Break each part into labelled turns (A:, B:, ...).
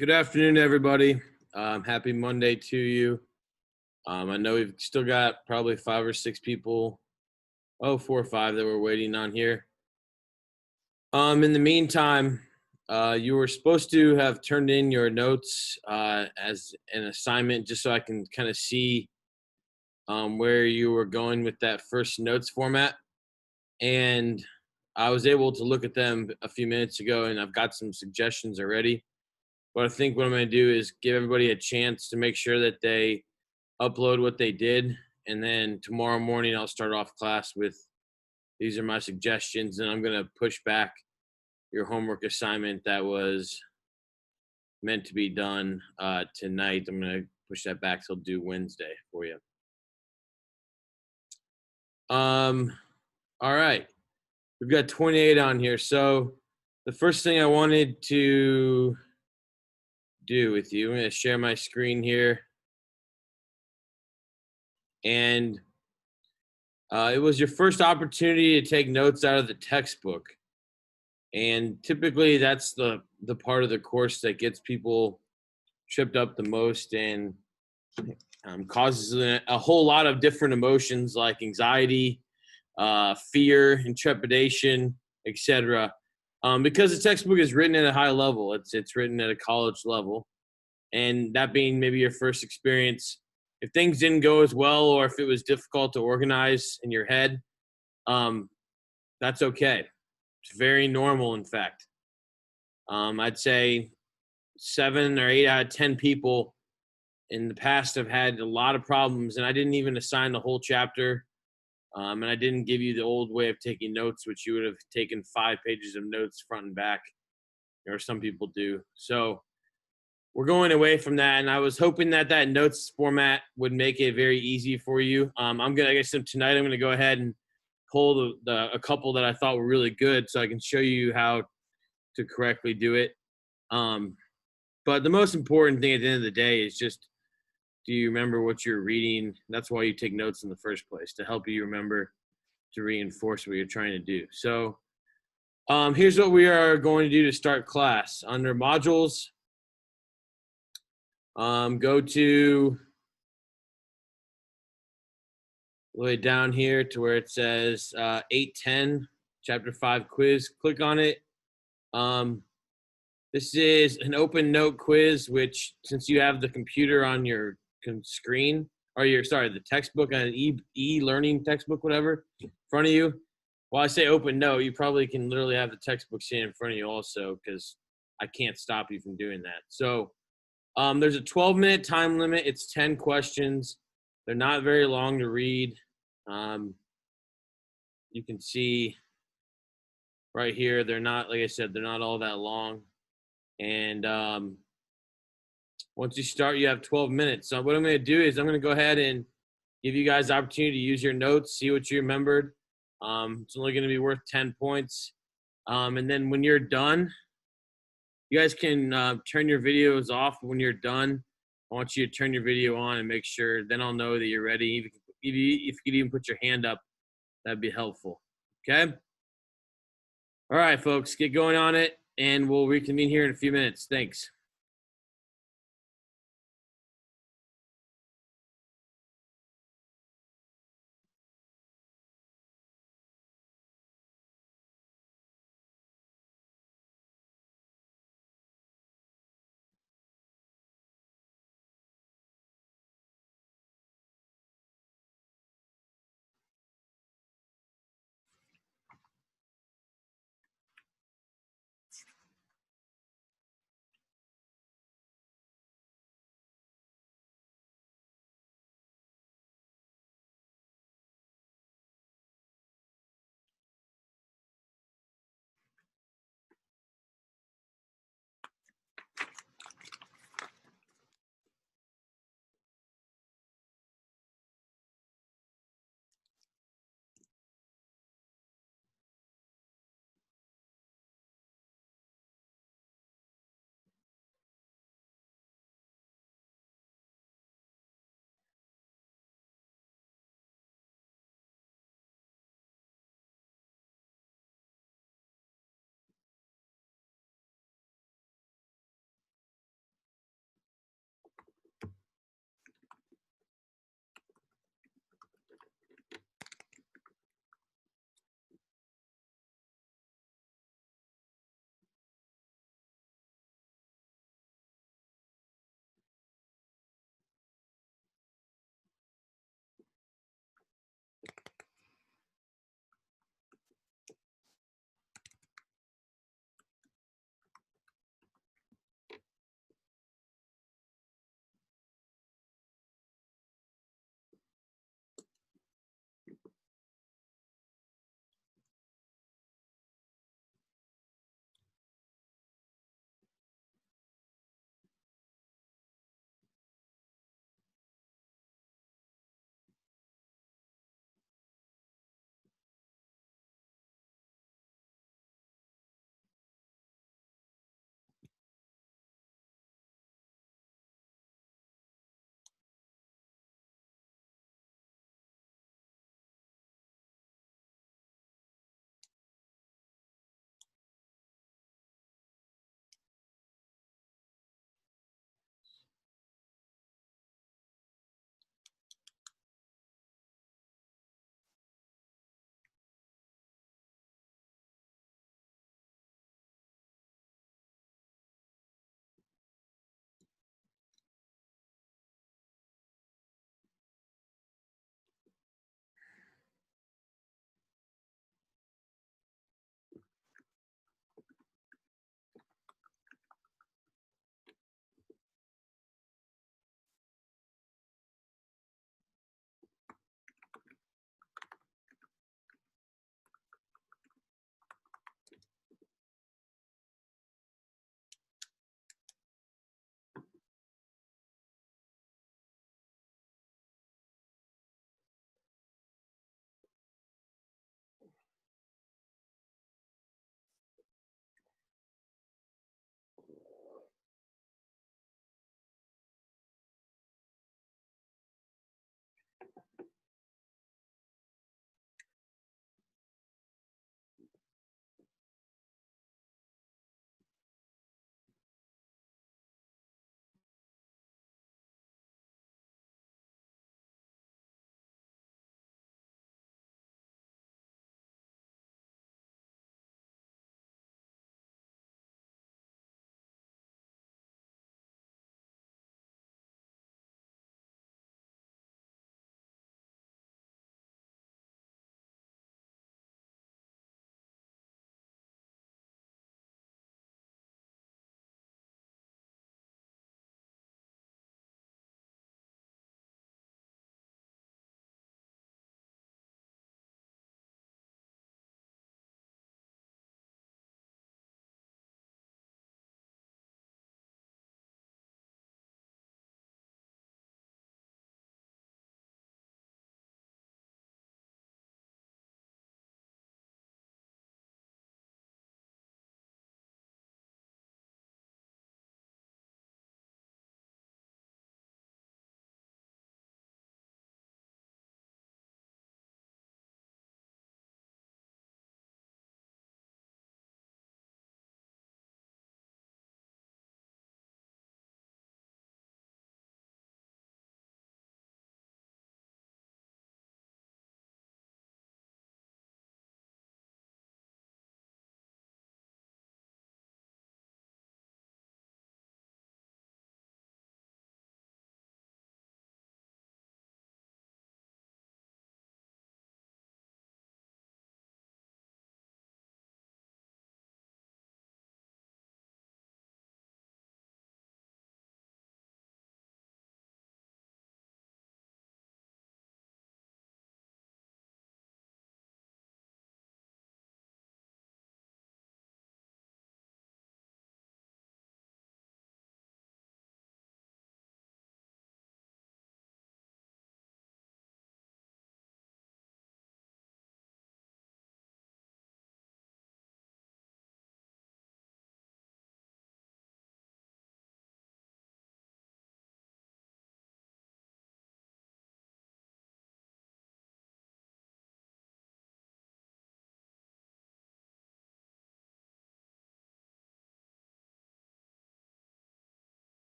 A: Good afternoon, everybody. Happy Monday to you. I know we've still got probably 5 or 6 people, 4 or 5 that we're waiting on here. In the meantime, you were supposed to have turned in your notes as an assignment just so I can kind of see where you were going with that first notes format. And I was able to look at them a few minutes ago, and I've got some suggestions already. But I think what I'm going to do is give everybody a chance to make sure that they upload what they did. And then tomorrow morning, I'll start off class with these are my suggestions. And I'm going to push back your homework assignment that was meant to be done tonight. I'm going to push that back till due Wednesday for you. All right. We've got 28 on here. So the first thing I wanted to do with you, I'm going to share my screen here. And it was your first opportunity to take notes out of the textbook. And typically that's the part of the course that gets people tripped up the most and causes a whole lot of different emotions like anxiety, fear, and trepidation, etc. Because the textbook is written at a high level. It's written at a college level. And that being maybe your first experience, if things didn't go as well or if it was difficult to organize in your head, that's okay. It's very normal, in fact. I'd say 7 or 8 out of 10 people in the past have had a lot of problems, and I didn't even assign the whole chapter, and I didn't give you the old way of taking notes, which you would have taken 5 pages of notes front and back, or some people do. So we're going away from that, and I was hoping that notes format would make it very easy for you. Tonight I'm gonna go ahead and pull a couple that I thought were really good, so I can show you how to correctly do it. But the most important thing at the end of the day is just, do you remember what you're reading? That's why you take notes in the first place, to help you remember to reinforce what you're trying to do. So here's what we are going to do to start class. Under modules, go to way down here to where it says 810, Chapter 5 quiz. Click on it. This is an open note quiz, which since you have the computer on your screen, or the textbook, an e-learning textbook, whatever, in front of you. Well, I say open note, you probably can literally have the textbook sitting in front of you also, because I can't stop you from doing that. So there's a 12-minute time limit. It's 10 questions. They're not very long to read. You can see right here, they're not, like I said, they're not all that long. And once you start, you have 12 minutes. So what I'm going to do is I'm going to go ahead and give you guys the opportunity to use your notes, see what you remembered. It's only going to be worth 10 points. And then when you're done, you guys can turn your videos off when you're done. I want you to turn your video on and make sure, then I'll know that you're ready. If you could even put your hand up, that'd be helpful. Okay? All right, folks, get going on it, and we'll reconvene here in a few minutes. Thanks.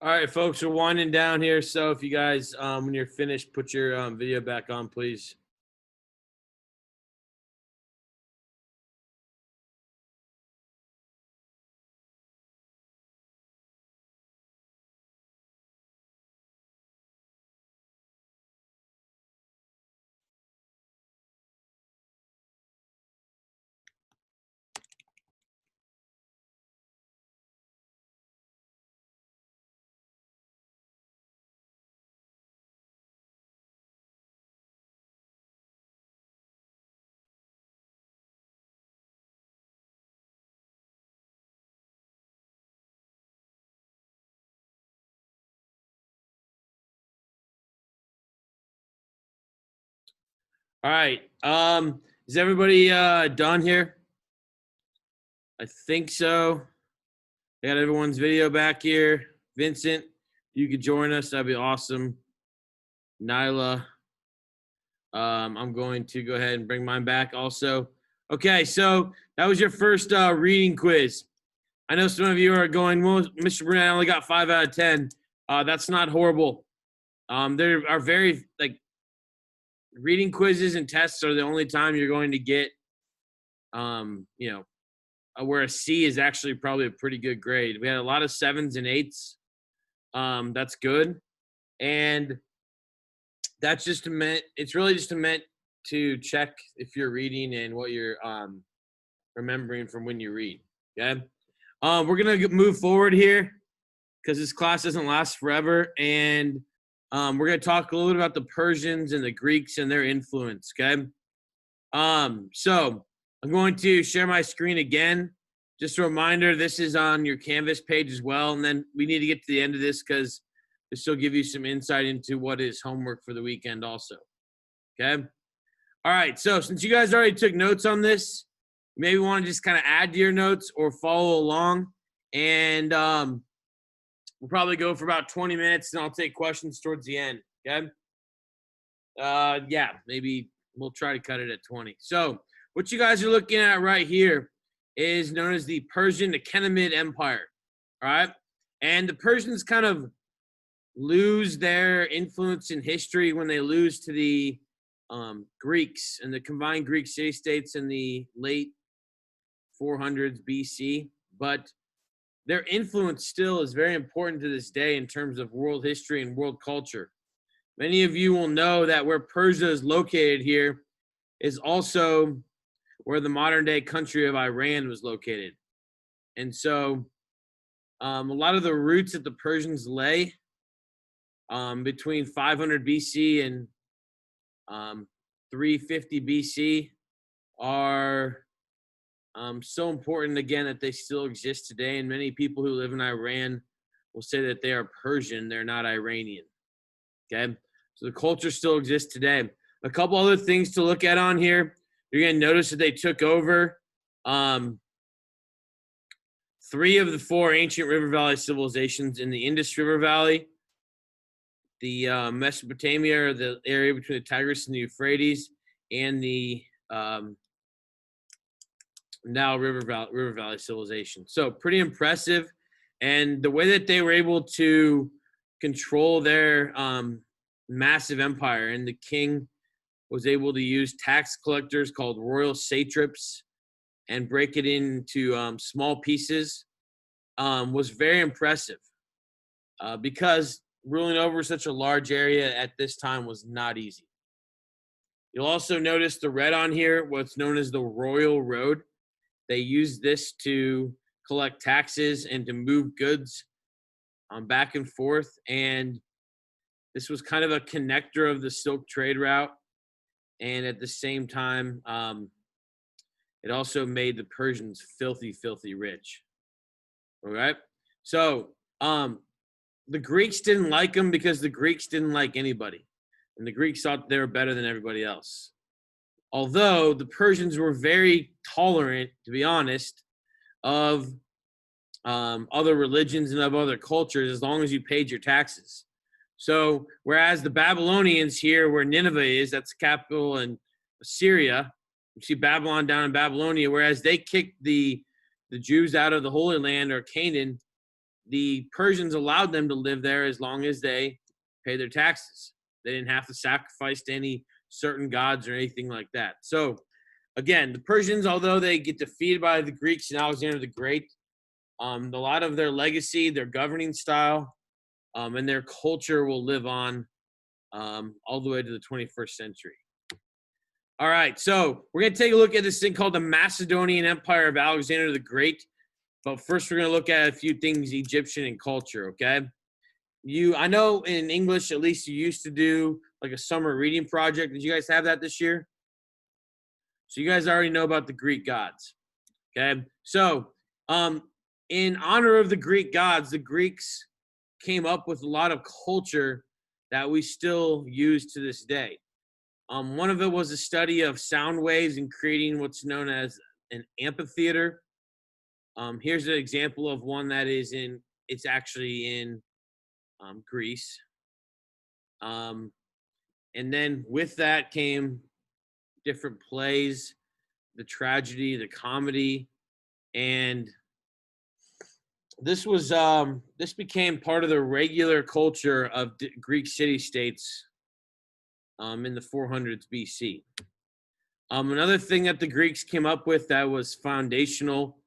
A: All right, folks, we're winding down here. So if you guys, when you're finished, put your video back on, please. All right. Is everybody done here? I think so. I got everyone's video back here. Vincent, you could join us. That'd be awesome. Nyla. I'm going to go ahead and bring mine back also. Okay, so that was your first reading quiz. I know some of you are going, well, Mr. Burnett only got 5 out of 10. That's not horrible. There are very, like, reading quizzes and tests are the only time you're going to get, you know, where a C is actually probably a pretty good grade. We had a lot of 7s and 8s. That's good. And that's just meant, it's really just meant to check if you're reading and what you're remembering from when you read. Okay. We're going to move forward here because this class doesn't last forever. And we're going to talk a little bit about the Persians and the Greeks and their influence. Okay. So I'm going to share my screen again. Just a reminder, this is on your Canvas page as well. And then we need to get to the end of this because this will give you some insight into what is homework for the weekend also. Okay. All right. So since you guys already took notes on this, you maybe want to just kind of add to your notes or follow along. And we'll probably go for about 20 minutes and I'll take questions towards the end. Okay. Yeah, maybe we'll try to cut it at 20. So what you guys are looking at right here is known as the Persian Achaemenid Empire. All right. And the Persians kind of lose their influence in history when they lose to the Greeks and the combined Greek city-states in the late 400s BC. But their influence still is very important to this day in terms of world history and world culture. Many of you will know that where Persia is located here is also where the modern day country of Iran was located. And so a lot of the roots that the Persians lay between 500 BC and 350 BC are so important, again, that they still exist today. And many people who live in Iran will say that they are Persian, they're not Iranian. Okay, so the culture still exists today. A couple other things to look at on here. You're going to notice that they took over 3 of the 4 ancient river valley civilizations in the Indus River Valley, the Mesopotamia, or the area between the Tigris and the Euphrates, and the Nile River Valley civilization. So pretty impressive. And the way that they were able to control their massive empire, and the king was able to use tax collectors called royal satraps and break it into small pieces, was very impressive because ruling over such a large area at this time was not easy. You'll also notice the red on here, what's known as the Royal Road. They used this to collect taxes and to move goods back and forth. And this was kind of a connector of the Silk trade route. And at the same time, it also made the Persians filthy, filthy rich. All right. So the Greeks didn't like them because the Greeks didn't like anybody. And the Greeks thought they were better than everybody else. Although the Persians were very tolerant, to be honest, of other religions and of other cultures as long as you paid your taxes. So whereas the Babylonians here, where Nineveh is, that's the capital in Assyria, you see Babylon down in Babylonia, whereas they kicked the Jews out of the Holy Land or Canaan, the Persians allowed them to live there as long as they pay their taxes. They didn't have to sacrifice to any certain gods or anything like that. So again, the Persians, although they get defeated by the Greeks and Alexander the Great, a lot of their legacy, their governing style, and their culture will live on all the way to the 21st century. All right, so we're going to take a look at this thing called the Macedonian Empire of Alexander the Great. But first, we're going to look at a few things Egyptian and culture, okay? I know in English, at least you used to do like a summer reading project. Did you guys have that this year? So you guys already know about the Greek gods, okay? So in honor of the Greek gods, the Greeks came up with a lot of culture that we still use to this day. One of it was a study of sound waves and creating what's known as an amphitheater. Here's an example of one that it's actually in Greece. And then with that came different plays, the tragedy, the comedy, and this became part of the regular culture of Greek city-states in the 400s BC. Another thing that the Greeks came up with that was foundational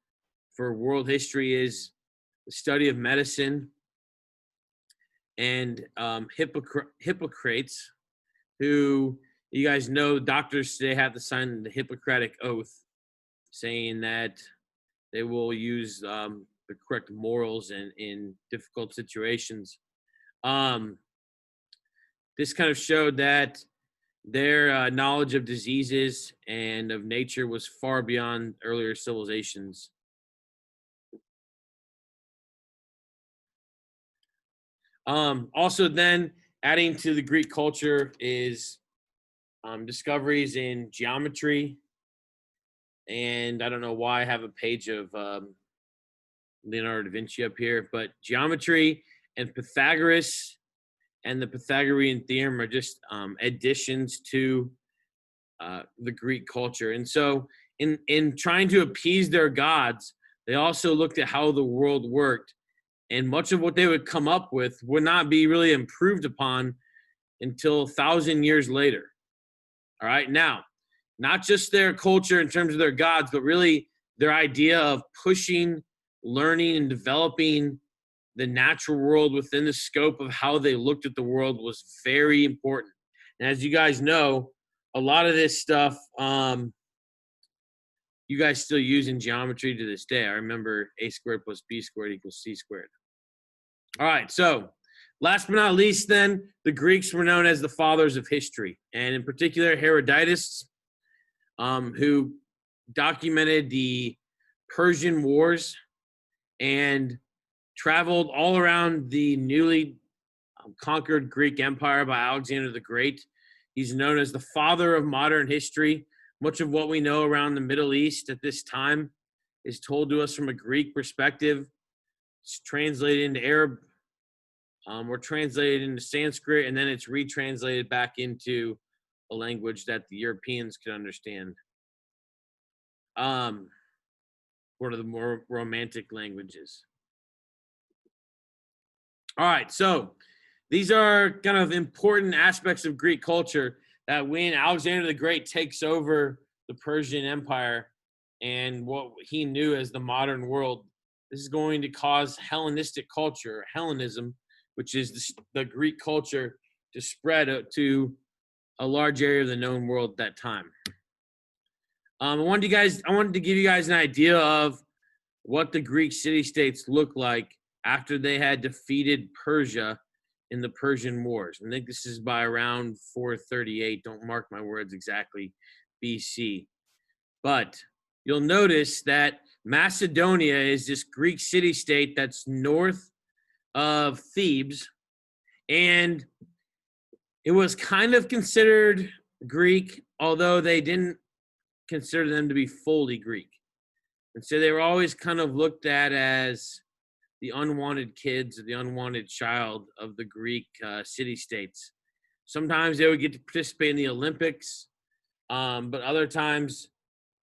A: for world history is the study of medicine. And Hippocrates, who you guys know, doctors today have to sign the Hippocratic Oath, saying that they will use the correct morals in difficult situations. This kind of showed that their knowledge of diseases and of nature was far beyond earlier civilizations. Also then adding to the Greek culture is discoveries in geometry. And I don't know why I have a page of Leonardo da Vinci up here, but geometry and Pythagoras and the Pythagorean theorem are just additions to the Greek culture. And so in trying to appease their gods, they also looked at how the world worked. And much of what they would come up with would not be really improved upon until 1,000 years later. All right. Now, not just their culture in terms of their gods, but really their idea of pushing, learning, and developing the natural world within the scope of how they looked at the world was very important. And as you guys know, a lot of this stuff you guys still use in geometry to this day. I remember a squared plus b squared equals c squared. All right, so last but not least then, the Greeks were known as the fathers of history, and in particular Herodotus, who documented the Persian Wars and traveled all around the newly conquered Greek Empire by Alexander the Great. He's known as the father of modern history. Much of what we know around the Middle East at this time is told to us from a Greek perspective. It's translated into Arab, or translated into Sanskrit, and then it's retranslated back into a language that the Europeans could understand. One of the more romantic languages. All right, so these are kind of important aspects of Greek culture that when Alexander the Great takes over the Persian Empire and what he knew as the modern world, this is going to cause Hellenistic culture, Hellenism, which is the Greek culture, to spread to a large area of the known world at that time. I wanted to give you guys an idea of what the Greek city-states looked like after they had defeated Persia in the Persian Wars. I think this is by around 438. Don't mark my words exactly, BC. But you'll notice that Macedonia is this Greek city-state that's north of Thebes, and it was kind of considered Greek, although they didn't consider them to be fully Greek. And so they were always kind of looked at as the unwanted kids or the unwanted child of the Greek city-states. Sometimes they would get to participate in the Olympics, but other times,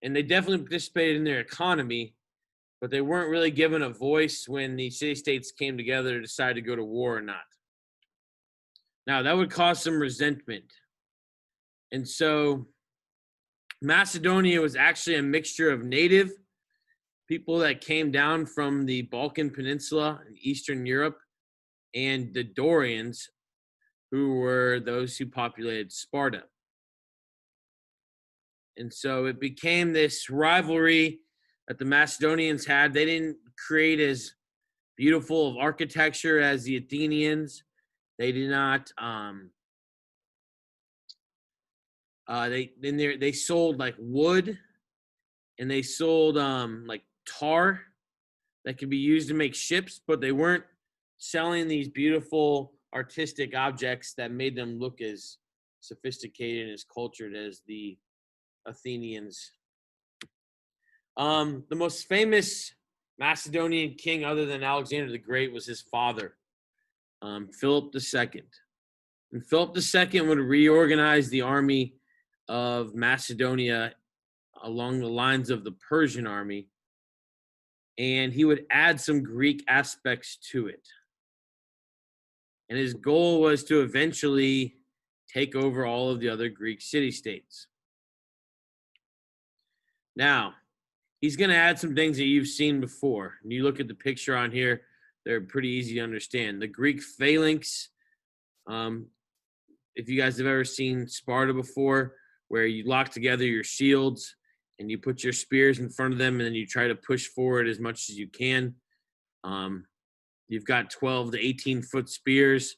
A: and they definitely participated in their economy, but they weren't really given a voice when the city-states came together to decide to go to war or not. Now, that would cause some resentment. And so Macedonia was actually a mixture of native people that came down from the Balkan Peninsula in Eastern Europe and the Dorians, who were those who populated Sparta. And so it became this rivalry that the Macedonians had. They didn't create as beautiful of architecture as the Athenians. They did not. They sold like wood, and they sold like tar that could be used to make ships, but they weren't selling these beautiful artistic objects that made them look as sophisticated and as cultured as the Athenians. The most famous Macedonian king, other than Alexander the Great, was his father, Philip II. And Philip II would reorganize the army of Macedonia along the lines of the Persian army, and he would add some Greek aspects to it. And his goal was to eventually take over all of the other Greek city-states. Now, he's going to add some things that you've seen before. And you look at the picture on here, they're pretty easy to understand. The Greek phalanx, if you guys have ever seen Sparta before, where you lock together your shields and you put your spears in front of them and then you try to push forward as much as you can. You've got 12 to 18-foot spears.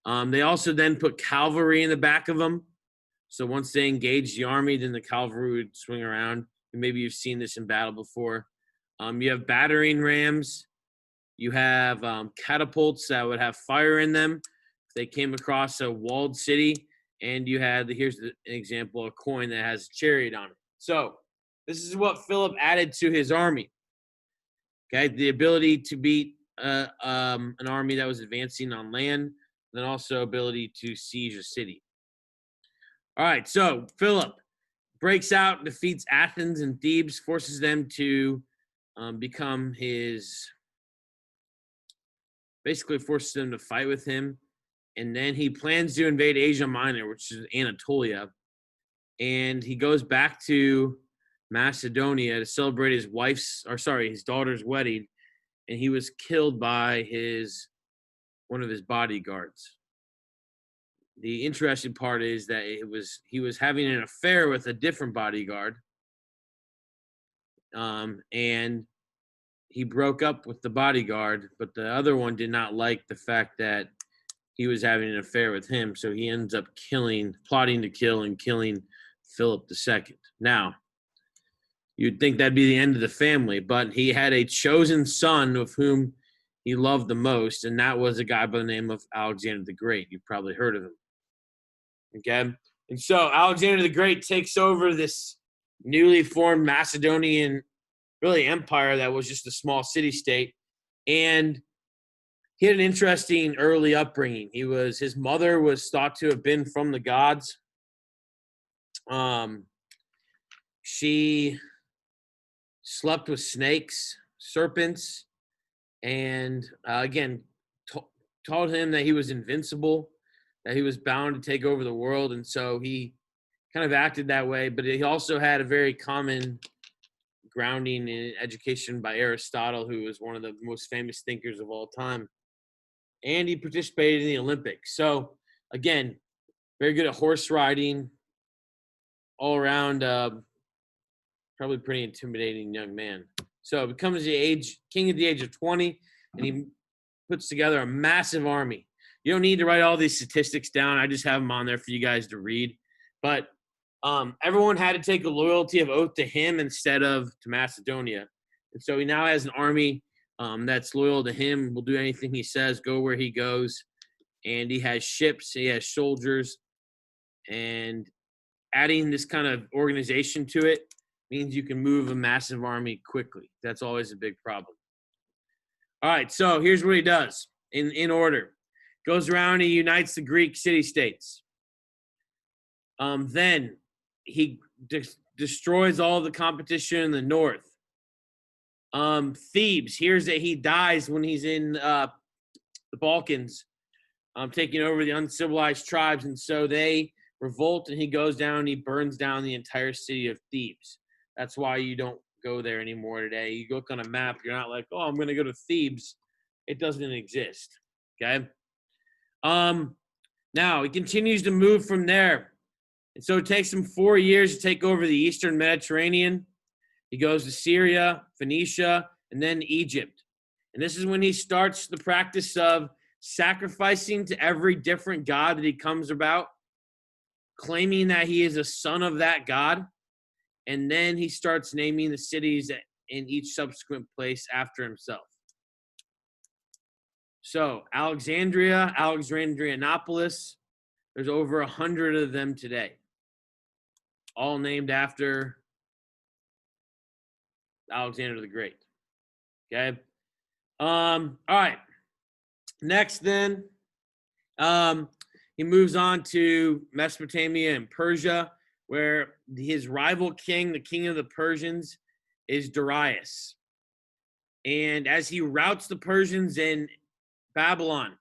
A: They also then put cavalry in the back of them. So once they engage the army, then the cavalry would swing around. And maybe you've seen this in battle before. You have battering rams. You have catapults that would have fire in them if they came across a walled city. And you had, here's an example, a coin that has a chariot on it. So this is what Philip added to his army. Okay, the ability to beat an army that was advancing on land, then also ability to siege a city. All right, so Philip breaks out, defeats Athens and Thebes, forces them to become basically forces them to fight with him. And then he plans to invade Asia Minor, which is Anatolia. And he goes back to Macedonia to celebrate his daughter's wedding. And he was killed by one of his bodyguards. The interesting part is that he was having an affair with a different bodyguard. And he broke up with the bodyguard, but the other one did not like the fact that he was having an affair with him. So he ends up plotting to kill and killing Philip II. Now, you'd think that'd be the end of the family, but he had a chosen son of whom he loved the most, and that was a guy by the name of Alexander the Great. You've probably heard of him. Okay? And so Alexander the Great takes over this newly formed Macedonian, really, empire that was just a small city-state, and he had an interesting early upbringing. His mother was thought to have been from the gods. She slept with snakes, serpents, and again, told him that he was invincible, that he was bound to take over the world. And so he kind of acted that way, but he also had a very common grounding in education by Aristotle, who was one of the most famous thinkers of all time. And he participated in the Olympics. So, again, very good at horse riding, all around, probably pretty intimidating young man. So, becomes king at the age of 20, and he puts together a massive army. You don't need to write all these statistics down. I just have them on there for you guys to read. But everyone had to take a loyalty of oath to him instead of to Macedonia. And so he now has an army that's loyal to him, will do anything he says, go where he goes. And he has ships, he has soldiers, and adding this kind of organization to it means you can move a massive army quickly. That's always a big problem. All right, so here's what he does in order. Goes around and he unites the Greek city-states. Then he destroys all the competition in the north. Thebes hears that he dies when he's in the Balkans, taking over the uncivilized tribes, and so they revolt, and he goes down and he burns down the entire city of Thebes. That's why you don't go there anymore today. You look on a map, you're not like, oh, I'm going to go to Thebes. It doesn't exist. Okay. Now he continues to move from there. And so it takes him 4 years to take over the Eastern Mediterranean. He goes to Syria, Phoenicia, and then Egypt. And this is when he starts the practice of sacrificing to every different god that he comes about, claiming that he is a son of that god. And then he starts naming the cities in each subsequent place after himself. So Alexandria, Alexandrianopolis, there's over 100 of them today, all named after Alexander the Great. Okay. All right. Next, then, he moves on to Mesopotamia and Persia, where his rival king, the king of the Persians, is Darius. And as he routs the Persians in Babylon,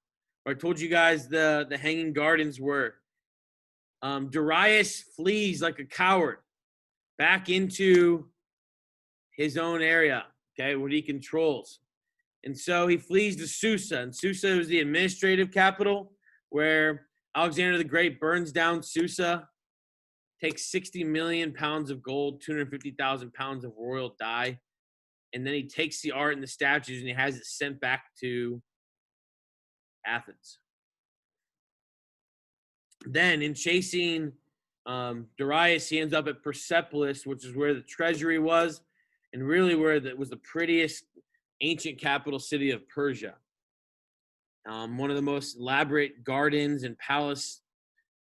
A: where I told you guys the Hanging Gardens were, Darius flees like a coward back into his own area, okay, what he controls. And so he flees to Susa, and Susa is the administrative capital, where Alexander the Great burns down Susa, takes 60 million pounds of gold, 250,000 pounds of royal dye, and then he takes the art and the statues and he has it sent back to Athens. Then in chasing Darius, he ends up at Persepolis, which is where the treasury was, and really where it was the prettiest ancient capital city of Persia. One of the most elaborate gardens and palace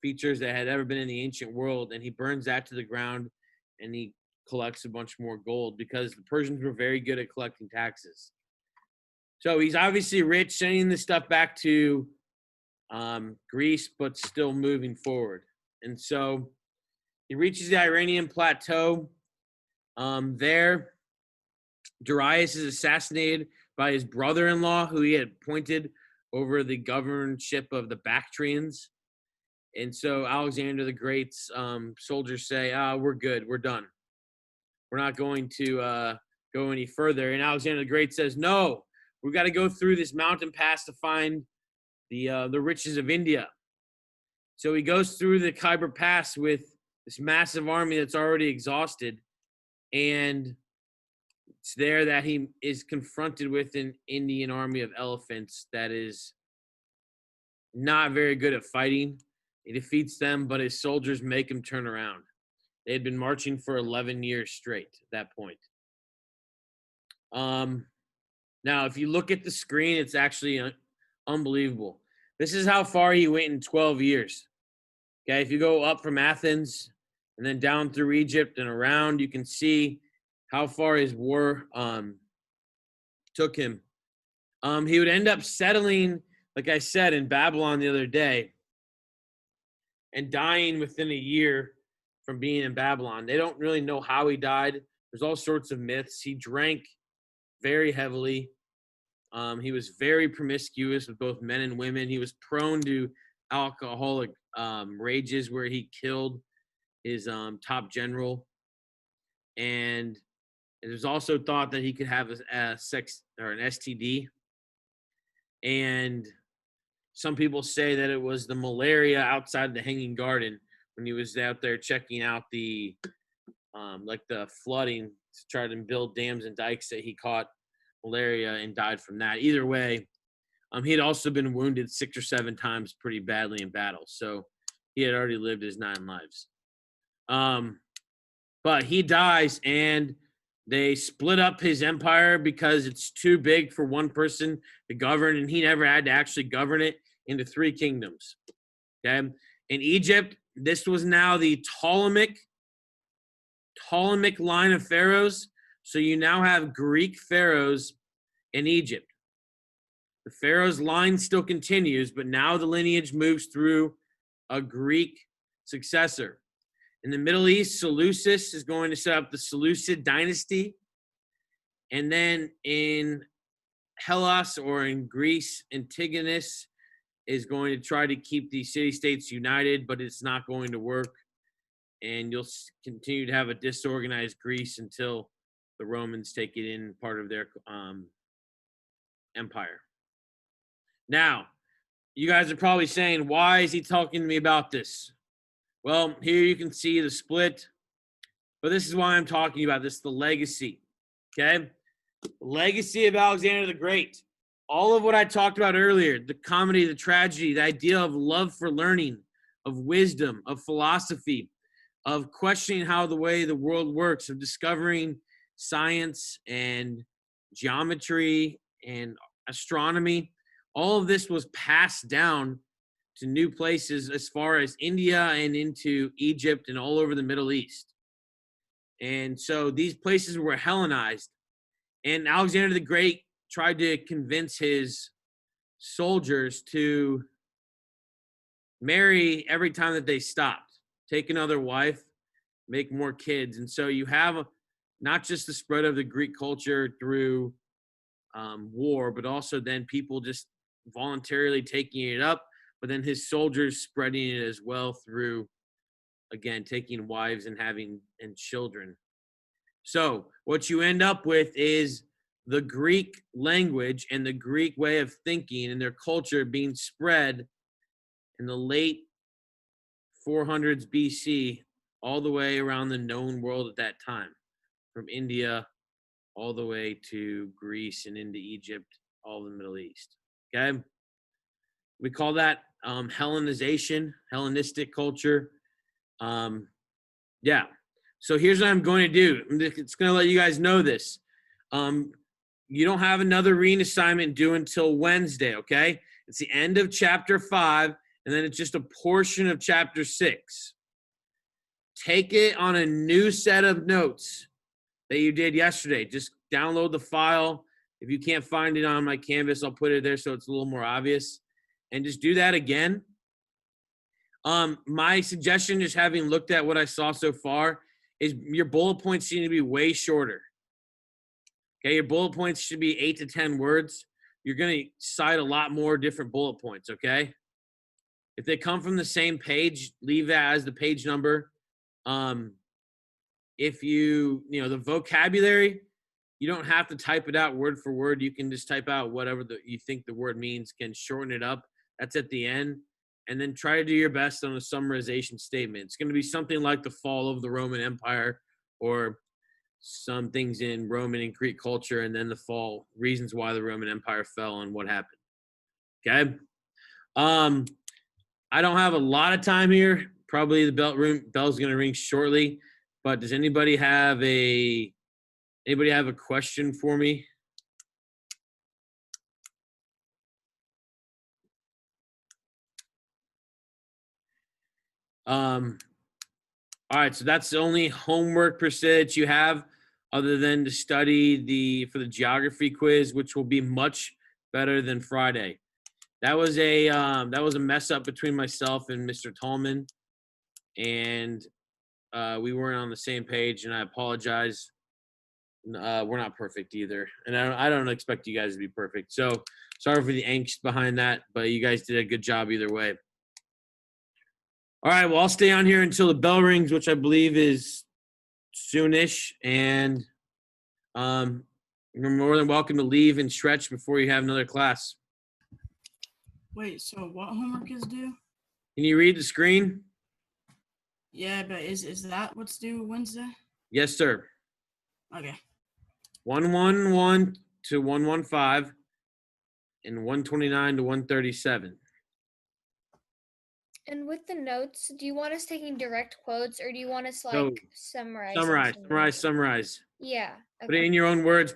A: features that had ever been in the ancient world, and he burns that to the ground, and he collects a bunch more gold because the Persians were very good at collecting taxes. So he's obviously rich, sending this stuff back to Greece, but still moving forward. And so he reaches the Iranian plateau. There, Darius is assassinated by his brother-in-law, who he had appointed over the governorship of the Bactrians. And so Alexander the Great's soldiers say, we're good, we're done. We're not going to go any further. And Alexander the Great says, no, we've got to go through this mountain pass to find the riches of India. So he goes through the Khyber Pass with this massive army that's already exhausted, and it's there that he is confronted with an Indian army of elephants that is not very good at fighting. He defeats them, but his soldiers make him turn around. They had been marching for 11 years straight at that point. Now, if you look at the screen, it's actually unbelievable. This is how far he went in 12 years. Okay, if you go up from Athens and then down through Egypt and around, you can see how far his war took him. He would end up settling, like I said, in Babylon the other day and dying within a year from being in Babylon. They don't really know how he died. There's all sorts of myths. He drank very heavily. He was very promiscuous with both men and women. He was prone to alcoholic rages where he killed his top general. And it was also thought that he could have a sex or an STD. And some people say that it was the malaria outside the Hanging Garden when he was out there checking out the flooding to try to build dams and dikes, that he caught malaria and died from that. Either way, he had also been wounded 6 or 7 times pretty badly in battle. So he had already lived his 9 lives. But he dies, and they split up his empire because it's too big for one person to govern, and he never had to actually govern it, into 3 kingdoms. Okay. In Egypt, this was now the Ptolemaic line of pharaohs. So you now have Greek pharaohs in Egypt. The pharaoh's line still continues, but now the lineage moves through a Greek successor. In the Middle East, Seleucus is going to set up the Seleucid dynasty. And then in Hellas or in Greece, Antigonus is going to try to keep the city-states united, but it's not going to work. And you'll continue to have a disorganized Greece until the Romans take it in part of their empire. Now, you guys are probably saying, why is he talking to me about this? Well, here you can see the split, but this is why I'm talking about this, the legacy, okay? The legacy of Alexander the Great. All of what I talked about earlier, the comedy, the tragedy, the idea of love for learning, of wisdom, of philosophy, of questioning how the way the world works, of discovering science and geometry and astronomy. All of this was passed down to new places as far as India and into Egypt and all over the Middle East. And so these places were Hellenized. And Alexander the Great tried to convince his soldiers to marry every time that they stopped, take another wife, make more kids. And so you have not just the spread of the Greek culture through war, but also then people just voluntarily taking it up, but then his soldiers spreading it as well through, again, taking wives and having and children. So what you end up with is the Greek language and the Greek way of thinking and their culture being spread in the late 400s BC all the way around the known world at that time, from India all the way to Greece and into Egypt, all the Middle East. Okay? We call that Hellenization, Hellenistic culture. Yeah. So here's what I'm going to do. It's going to let you guys know this. You don't have another reading assignment due until Wednesday, okay? It's the end of chapter 5, and then it's just a portion of chapter 6. Take it on a new set of notes that you did yesterday. Just download the file. If you can't find it on my Canvas, I'll put it there so it's a little more obvious. And just do that again. My suggestion, just having looked at what I saw so far, is your bullet points seem to be way shorter. Okay, your bullet points should be 8 to 10 words. You're going to cite a lot more different bullet points, okay? If they come from the same page, leave that as the page number. If the vocabulary, you don't have to type it out word for word. You can just type out whatever you think the word means, can shorten it up. That's at the end. And then try to do your best on a summarization statement. It's going to be something like the fall of the Roman Empire or some things in Roman and Greek culture, and then the fall, reasons why the Roman Empire fell and what happened. Okay? I don't have a lot of time here. Probably the bell's going to ring shortly. But does anybody have a question for me? All right, so that's the only homework per se that you have, other than to study for the geography quiz, which will be much better than Friday. That was a mess up between myself and Mr. Tallman, and we weren't on the same page, and I apologize. We're not perfect either, and I don't expect you guys to be perfect. So sorry for the angst behind that, but you guys did a good job either way. All right, well, I'll stay on here until the bell rings, which I believe is soonish, and you're more than welcome to leave and stretch before you have another class.
B: Wait, so what homework is due?
A: Can you read the screen?
B: Yeah, but is that what's due Wednesday?
A: Yes, sir.
B: Okay.
A: 111 to 115 and 129 to 137.
C: And with the notes, do you want us taking direct quotes or do you want us summarize?
A: Summarize.
C: Yeah.
A: Okay. Put it in your own words.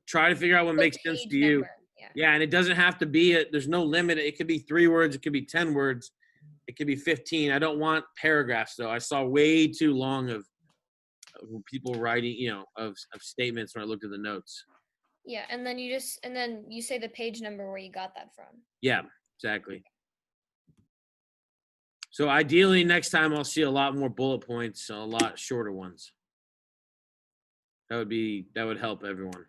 A: Try to figure out what makes sense to you. Yeah, and it doesn't have to be there's no limit. It could be 3 words, it could be 10 words, it could be 15. I don't want paragraphs though. I saw way too long of people writing, of statements when I looked at the notes.
C: Yeah, and then you say the page number where you got that from.
A: Yeah, exactly. So ideally next time I'll see a lot more bullet points, a lot shorter ones. That would help everyone.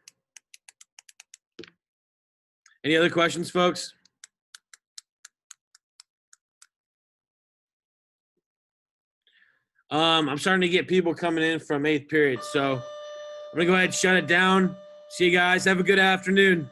A: Any other questions, folks? I'm starting to get people coming in from 8th period, so I'm gonna go ahead and shut it down. See you guys. Have a good afternoon.